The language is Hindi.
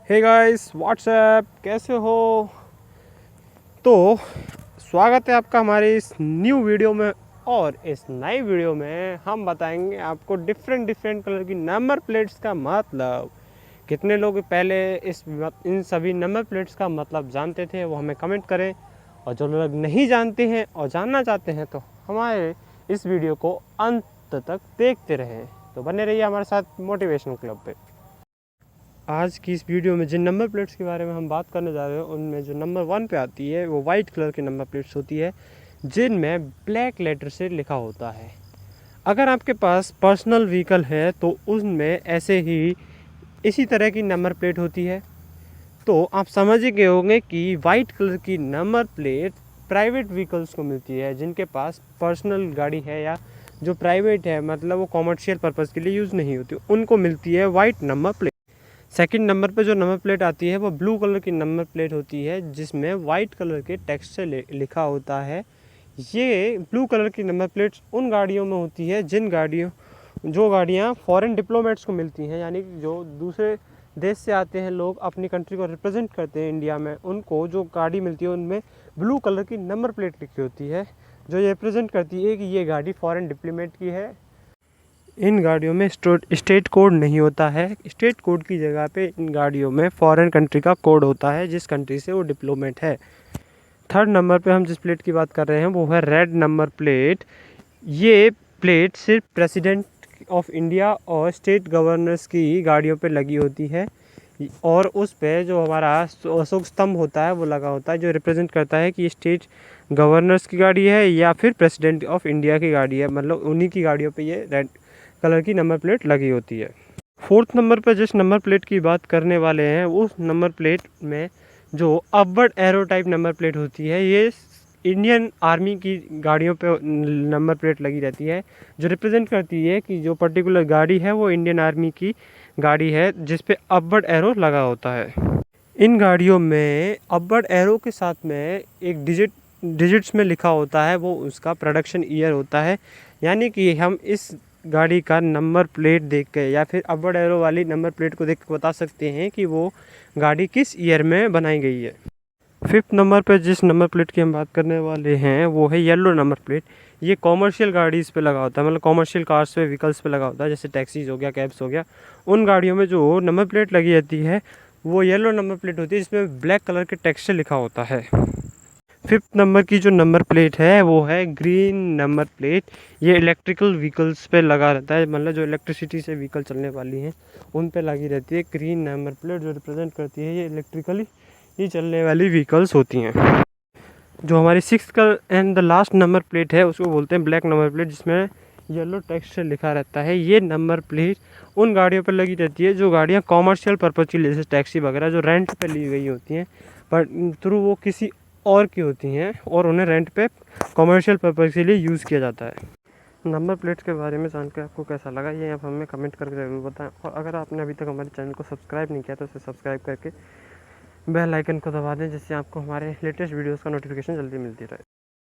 हे गाइस व्हाट्सएप, कैसे हो? तो स्वागत है आपका हमारे इस न्यू वीडियो में। और इस नई वीडियो में हम बताएंगे आपको डिफरेंट डिफरेंट कलर की नंबर प्लेट्स का मतलब। कितने लोग पहले इन सभी नंबर प्लेट्स का मतलब जानते थे, वो हमें कमेंट करें। और जो लोग नहीं जानते हैं और जानना चाहते हैं तो हमारे इस वीडियो को अंत तक देखते रहें। तो बने रहिए हमारे साथ मोटिवेशनल क्लब पे। आज की इस वीडियो में जिन नंबर प्लेट्स के बारे में हम बात करने जा रहे हैं, उनमें जो नंबर 1 पे आती है वो वाइट कलर की नंबर प्लेट्स होती है, जिनमें ब्लैक लेटर से लिखा होता है। अगर आपके पास पर्सनल व्हीकल है तो उसमें ऐसे ही इसी तरह की नंबर प्लेट होती है। तो आप समझ ही गए होंगे कि वाइट कलर की नंबर प्लेट प्राइवेट व्हीकल्स को मिलती है, जिनके पास पर्सनल गाड़ी है या जो प्राइवेट है, मतलब वो कॉमर्शियल पर्पज़ के लिए यूज़ नहीं होती, उनको मिलती है white number plate. Second number पे जो नंबर प्लेट आती है वो ब्लू कलर की नंबर प्लेट होती है, जिसमें वाइट कलर के टेक्स्ट से लिखा होता है। ये ब्लू कलर की नंबर प्लेट्स उन गाड़ियों में होती है जो गाड़ियाँ फॉरेन डिप्लोमेट्स को मिलती हैं, यानी जो दूसरे देश से आते हैं लोग, अपनी कंट्री को रिप्रेजेंट करते हैं इंडिया में, उनको जो गाड़ी मिलती है उनमें ब्लू कलर की नंबर प्लेट लिखी होती है, जो ये रिप्रेजेंट करती है कि ये गाड़ी फॉरेन डिप्लोमेट की है। इन गाड़ियों में स्टेट कोड नहीं होता है। स्टेट कोड की जगह पे इन गाड़ियों में फॉरेन कंट्री का कोड होता है, जिस कंट्री से वो डिप्लोमेट है। थर्ड नंबर पे हम जिस प्लेट की बात कर रहे हैं वो है रेड नंबर प्लेट। ये प्लेट सिर्फ प्रेसिडेंट ऑफ इंडिया और स्टेट गवर्नर्स की गाड़ियों पे लगी होती है, और उस पे जो हमारा अशोक स्तंभ होता है वो लगा होता है, जो रिप्रेजेंट करता है कि स्टेट गवर्नर्स की गाड़ी है या फिर प्रेसिडेंट ऑफ इंडिया की गाड़ी है, मतलब उन्हीं की गाड़ियों पे ये रेड कलर की नंबर प्लेट लगी होती है। फोर्थ नंबर पर जिस नंबर प्लेट की बात करने वाले हैं, उस नंबर प्लेट में जो upward arrow type number plate होती है, ये इंडियन आर्मी की गाड़ियों पे नंबर प्लेट लगी रहती है, जो रिप्रेजेंट करती है कि जो पर्टिकुलर गाड़ी है वो इंडियन आर्मी की गाड़ी है, जिस पे अपवर्ड एरो लगा होता है। इन गाड़ियों में अपवर्ड एरो के साथ में एक डिजिट्स में लिखा होता है, वो उसका प्रोडक्शन ईयर होता है। यानी कि हम इस गाड़ी का नंबर प्लेट देख के या फिर अपवर्ड एरो वाली नंबर प्लेट को देख के बता सकते हैं कि वो गाड़ी किस ईयर में बनाई गई है। फिफ्थ नंबर पर जिस नंबर प्लेट की हम बात करने वाले हैं वो है येलो नंबर प्लेट। ये कॉमर्शियल गाड़ीज़ पे लगा होता है, मतलब कॉमर्शियल कार्स पे, व्हीकल्स पे लगा होता है, जैसे टैक्सीज हो गया, कैब्स हो गया। उन गाड़ियों में जो नंबर प्लेट लगी रहती है वो येलो नंबर प्लेट होती है, जिसमें ब्लैक कलर के टेक्स्ट से लिखा होता है। फिफ्थ नंबर की जो नंबर प्लेट है वो है ग्रीन नंबर प्लेट। ये इलेक्ट्रिकल व्हीकल्स पे लगा रहता है, मतलब जो इलेक्ट्रिसिटी से व्हीकल चलने वाली हैं उन पे लगी रहती है ग्रीन नंबर प्लेट, जो रिप्रेजेंट करती है ये इलेक्ट्रिकली ही चलने वाली व्हीकल्स होती हैं। जो हमारी सिक्स्थ का and the last number plate है उसको बोलते हैं ब्लैक नंबर प्लेट, जिसमें येलो टेक्स्ट से लिखा रहता है। ये नंबर प्लेट उन गाड़ियों पर लगी रहती है जो गाड़ियाँ कॉमर्शियल पर्पज़ की, जैसे टैक्सी वगैरह जो रेंट पे ली गई होती हैं, पर थ्रू वो किसी और की होती हैं और उन्हें रेंट पे कॉमर्शियल पर्पज़ के लिए यूज़ किया जाता है। नंबर प्लेट्स के बारे में जानकर आपको कैसा लगा, ये आप हमें कमेंट करके ज़रूर बताएं। और अगर आपने अभी तक हमारे चैनल को सब्सक्राइब नहीं किया तो उसे सब्सक्राइब करके बेल आइकन को दबा दें, जिससे आपको हमारे लेटेस्ट वीडियोस का नोटिफिकेशन जल्दी मिलती रहे।